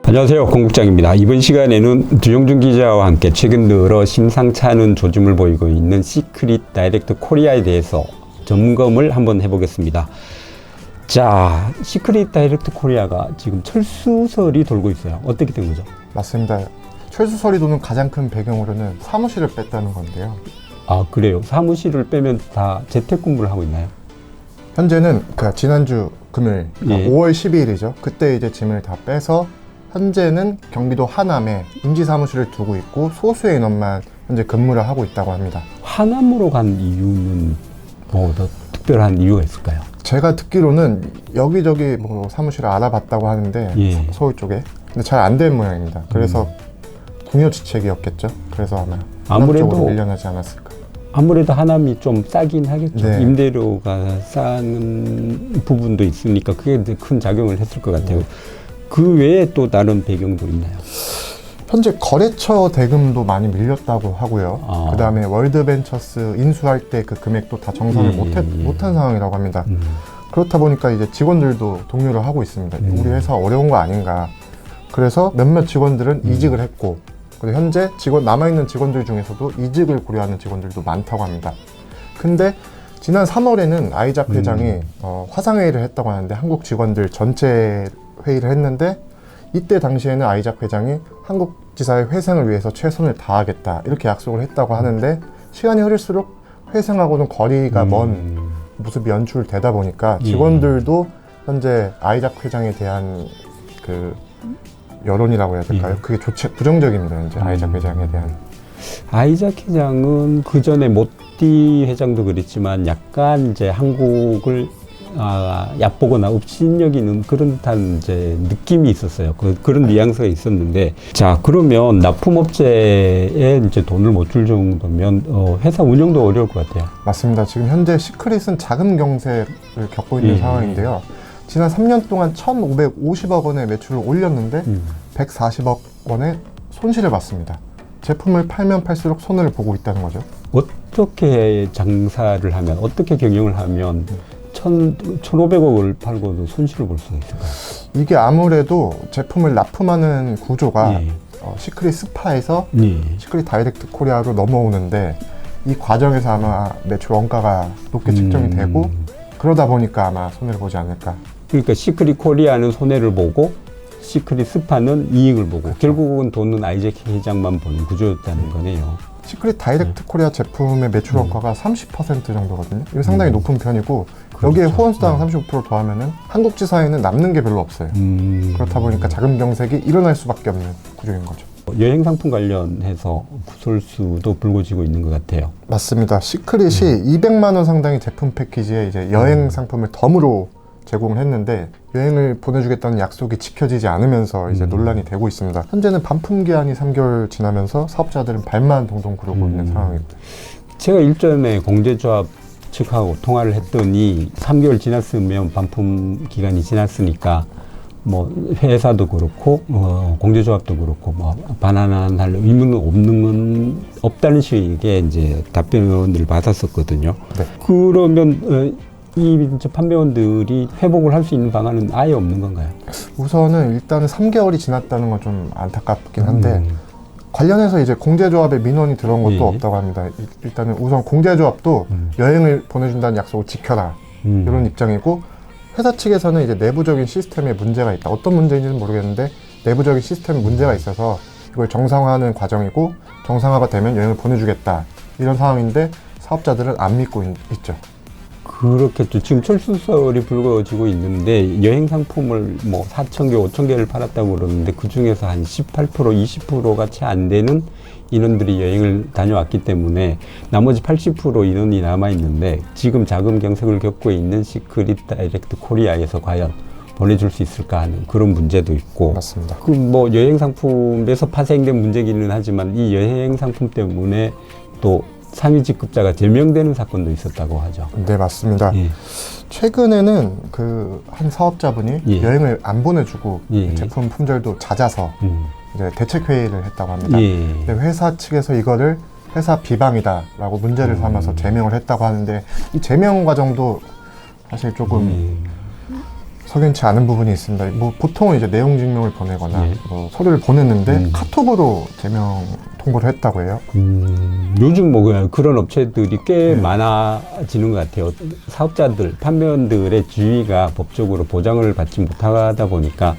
안녕하세요, 공국장입니다. 이번 시간에는 두영준 기자와 함께 최근 들어 심상치 않은 조짐을 보이고 있는 시크릿 다이렉트 코리아에 대해서 점검을 한번 해보겠습니다. 자, 시크릿 다이렉트 코리아가 지금 철수설이 돌고 있어요. 어떻게 된 거죠? 맞습니다. 철수설이 도는 가장 큰 배경으로는 사무실을 뺐다는 건데요. 아, 그래요? 사무실을 빼면 다 재택근무를 하고 있나요? 현재는 지난주 금요일, 예. 5월 12일이죠. 그때 이제 짐을 다 빼서 현재는 경기도 하남에 임시사무실을 두고 있고 소수의 인원만 현재 근무를 하고 있다고 합니다. 하남으로 간 이유는 뭐 더 특별한 이유가 있을까요? 제가 듣기로는 여기저기 뭐 사무실을 알아봤다고 하는데 예. 서울 쪽에 근데 잘 안 된 모양입니다. 그래서 궁여지책이었겠죠. 그래서 아마 하남 쪽으로 밀려나지 않았을까. 아무래도 하남이 좀 싸긴 하겠죠. 네. 임대료가 싼 부분도 있으니까 그게 큰 작용을 했을 것 같아요. 그 외에 또 다른 배경도 있나요? 현재 거래처 대금도 많이 밀렸다고 하고요. 그 다음에 월드벤처스 인수할 때 그 금액도 다 정산을 못한 상황이라고 합니다. 그렇다 보니까 이제 직원들도 동요를 하고 있습니다. 우리 회사 어려운 거 아닌가. 그래서 몇몇 직원들은 이직을 했고, 그리고 현재 남아있는 직원들 중에서도 이직을 고려하는 직원들도 많다고 합니다. 근데 지난 3월에는 아이작 회장이 화상회의를 했다고 하는데 한국 직원들 전체 회의를 했는데 이때 당시에는 아이작 회장이 한국 지사의 회생을 위해서 최선을 다하겠다 이렇게 약속을 했다고 하는데 시간이 흐를수록 회생하고는 거리가 먼 모습이 연출되다 보니까 직원들도 현재 아이작 회장에 대한 그 여론이라고 해야 될까요? 그게 부정적입니다. 현재 아이작 회장에 대한. 아이작 회장은 그 전에 모띠 회장도 그랬지만 약간 이제 한국을 얕보거나 업신여기는 그런 듯한 이제 느낌이 있었어요. 그런 뉘앙스가 있었는데, 자, 그러면 납품업체에 이제 돈을 못 줄 정도면 회사 운영도 어려울 것 같아요. 맞습니다. 지금 현재 시크릿은 자금 경색을 겪고 있는 상황인데요. 지난 3년 동안 1,550억 원의 매출을 올렸는데 140억 원의 손실을 봤습니다. 제품을 팔면 팔수록 손해를 보고 있다는 거죠. 어떻게 장사를 하면, 어떻게 경영을 하면 1,500억을 팔고도 손실을 볼 수가 있을까요? 이게 아무래도 제품을 납품하는 구조가 시크릿 스파에서 시크릿 다이렉트 코리아로 넘어오는데 이 과정에서 아마 매출 원가가 높게 책정이 되고 그러다 보니까 아마 손해를 보지 않을까. 그러니까 시크릿 코리아는 손해를 보고 시크릿 스파는 이익을 보고 결국은 돈은 아이작 회장만 보는 구조였다는 거네요. 시크릿 다이렉트 코리아 제품의 매출 원가가 30% 정도거든요. 이거 상당히 높은 편이고 여기에 후원수당 35% 더하면은 한국 지사에는 남는 게 별로 없어요. 그렇다 보니까 자금 경색이 일어날 수밖에 없는 구조인 거죠. 여행 상품 관련해서 구설수도 불거지고 있는 것 같아요. 맞습니다. 시크릿이 200만 원 상당의 제품 패키지에 이제 여행 상품을 덤으로 제공을 했는데 여행을 보내주겠다는 약속이 지켜지지 않으면서 이제 논란이 되고 있습니다. 현재는 반품 기한이 3개월 지나면서 사업자들은 발만 동동 구르고 있는 상황입니다. 제가 일전에 공제조합 측하고 통화를 했더니 3개월 지났으면 반품 기간이 지났으니까 뭐 회사도 그렇고 공제조합도 그렇고 뭐 반환할 의무는 없다는 식의 이제 답변을 받았었거든요. 네. 그러면 이 판매원들이 회복을 할 수 있는 방안은 아예 없는 건가요? 우선은 일단은 3개월이 지났다는 건 좀 안타깝긴 한데 관련해서 이제 공제조합에 민원이 들어온 것도 없다고 합니다. 일단은 우선 공제조합도 여행을 보내준다는 약속을 지켜라 이런 입장이고 회사 측에서는 이제 내부적인 시스템에 문제가 있다. 어떤 문제인지는 모르겠는데 내부적인 시스템에 문제가 있어서 이걸 정상화하는 과정이고 정상화가 되면 여행을 보내주겠다 이런 상황인데 사업자들은 안 믿고 있죠. 그렇겠죠. 지금 철수설이 불거지고 있는데 여행 상품을 뭐 4,000개, 5,000개를 팔았다고 그러는데 그 중에서 한 18%, 20%가 채 안 되는 인원들이 여행을 다녀왔기 때문에 나머지 80% 인원이 남아 있는데 지금 자금 경색을 겪고 있는 시크릿 다이렉트 코리아에서 과연 보내줄 수 있을까 하는 그런 문제도 있고. 맞습니다. 그 뭐 여행 상품에서 파생된 문제기는 하지만 이 여행 상품 때문에 또 상위 직급자가 제명되는 사건도 있었다고 하죠. 네, 맞습니다. 최근에는 한 사업자분이 여행을 안 보내주고 제품 품절도 잦아서 이제 대책 회의를 했다고 합니다. 근데 회사 측에서 이거를 회사 비방이다라고 문제를 삼아서 제명을 했다고 하는데 이 제명 과정도 사실 조금 석연치 않은 부분이 있습니다. 뭐 보통은 이제 내용 증명을 보내거나 예. 뭐 서류를 보냈는데 카톡으로 제명 통보를 했다고 해요. 요즘 뭐 그런 업체들이 꽤 많아지는 것 같아요. 사업자들, 판매원들의 지위가 법적으로 보장을 받지 못하다 보니까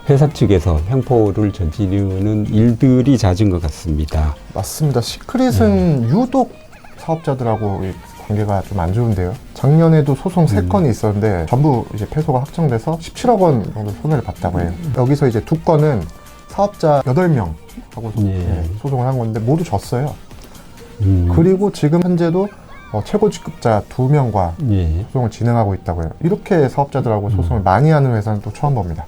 회사 측에서 횡포를 저지르는 일들이 잦은 것 같습니다. 맞습니다. 시크릿은 유독 사업자들하고 이 관계가 좀 안 좋은데요. 작년에도 소송 3건이 있었는데 전부 이제 패소가 확정돼서 17억 원 정도 손해를 봤다고 해요. 여기서 이제 2건은 사업자 8명 하고 소송을 한 건데 모두 졌어요. 그리고 지금 현재도 최고 직급자 2명과 소송을 진행하고 있다고 해요. 이렇게 사업자들하고 소송을 많이 하는 회사는 또 처음 봅니다.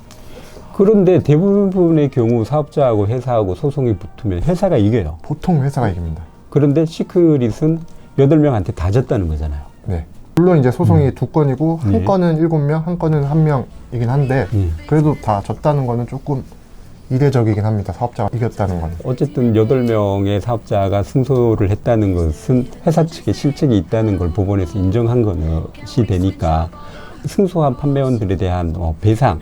그런데 대부분의 경우 사업자하고 회사하고 소송이 붙으면 회사가 이겨요. 보통 회사가 이깁니다. 그런데 시크릿은 8명한테 다 졌다는 거잖아요. 네. 물론 이제 소송이 2건이고 한 건은 7명, 한 건은 1명이긴 한데 그래도 다 졌다는 거는 조금 이례적이긴 합니다. 사업자가 이겼다는 건. 어쨌든 8명의 사업자가 승소를 했다는 것은 회사 측에 실책이 있다는 걸 법원에서 인정한 것이 되니까 승소한 판매원들에 대한 배상이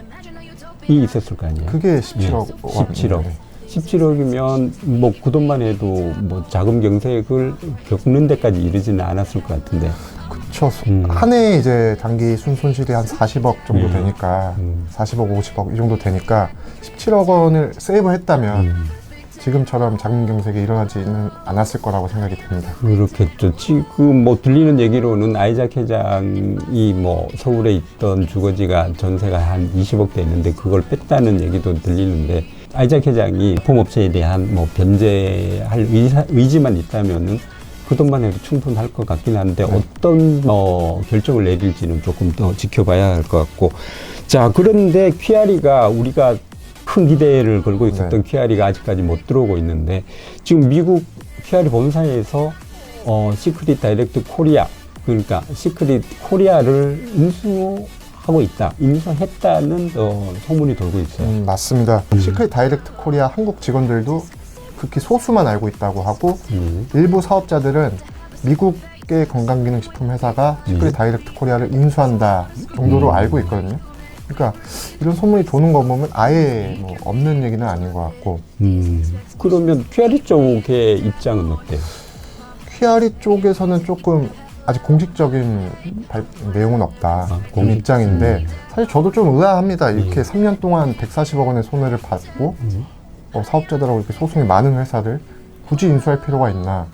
있었을 거 아니에요. 그게 17억 원. 17억. 17억이면 뭐 그 돈만 해도 뭐 자금 경색을 겪는 데까지 이르지는 않았을 것 같은데. 그쵸. 한 해에 이제 단기 순손실이 한 40억 정도 되니까 40억, 50억 이 정도 되니까 17억 원을 세이브했다면 지금처럼 자금 경색이 일어나지는 않았을 거라고 생각이 됩니다. 그렇겠죠. 지금 뭐 들리는 얘기로는 아이작 회장이 뭐 서울에 있던 주거지가 전세가 한 20억 대 있는데 그걸 뺐다는 얘기도 들리는데 아이작 회장이 폼업체에 대한 뭐 변제할 의지만 있다면은 그 돈만 해도 충분할 것 같긴 한데 어떤 결정을 내릴지는 조금 더 지켜봐야 할 것 같고. 자, 그런데 퀴아리가 우리가 큰 기대를 걸고 있었던 퀴아리가 아직까지 못 들어오고 있는데 지금 미국 퀴아리 본사에서 시크릿 다이렉트 코리아, 그러니까 시크릿 코리아를 인수하고 있다, 인수했다는 소문이 돌고 있어요. 맞습니다. 시크릿 다이렉트 코리아 한국 직원들도 극히 소수만 알고 있다고 하고 일부 사업자들은 미국의 건강기능식품 회사가 시크릿 다이렉트 코리아를 인수한다 정도로 알고 있거든요. 그러니까 이런 소문이 도는 거 보면 아예 뭐 없는 얘기는 아닌 것 같고. 그러면 퀴아리 쪽의 입장은 어때요? 퀴아리 쪽에서는 조금 아직 공식적인 내용은 없다 그런 입장인데 사실 저도 좀 의아합니다. 이렇게 3년 동안 140억 원의 손해를 받고 사업자들하고 이렇게 소송이 많은 회사를 굳이 인수할 필요가 있나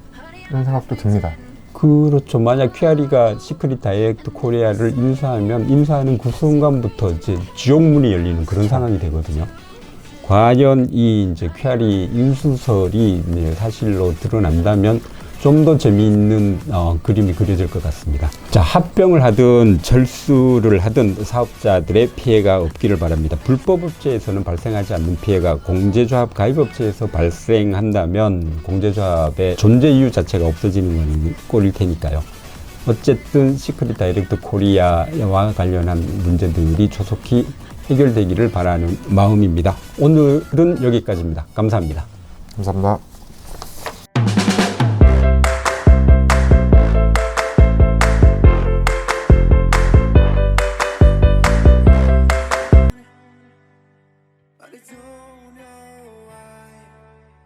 이런 생각도 듭니다. 그렇죠. 만약 퀴아리가 시크릿 다이렉트 코리아를 인수하면 인수하는 그 순간부터 이제 지옥문이 열리는 그런 상황이 되거든요. 과연 이 이제 퀴아리 인수설이 사실로 드러난다면 좀 더 재미있는 그림이 그려질 것 같습니다. 자, 합병을 하든 절수를 하든 사업자들의 피해가 없기를 바랍니다. 불법업체에서는 발생하지 않는 피해가 공제조합 가입업체에서 발생한다면 공제조합의 존재 이유 자체가 없어지는 꼴일 테니까요. 어쨌든 시크릿 다이렉트 코리아와 관련한 문제들이 조속히 해결되기를 바라는 마음입니다. 오늘은 여기까지입니다. 감사합니다. 감사합니다. Arizona.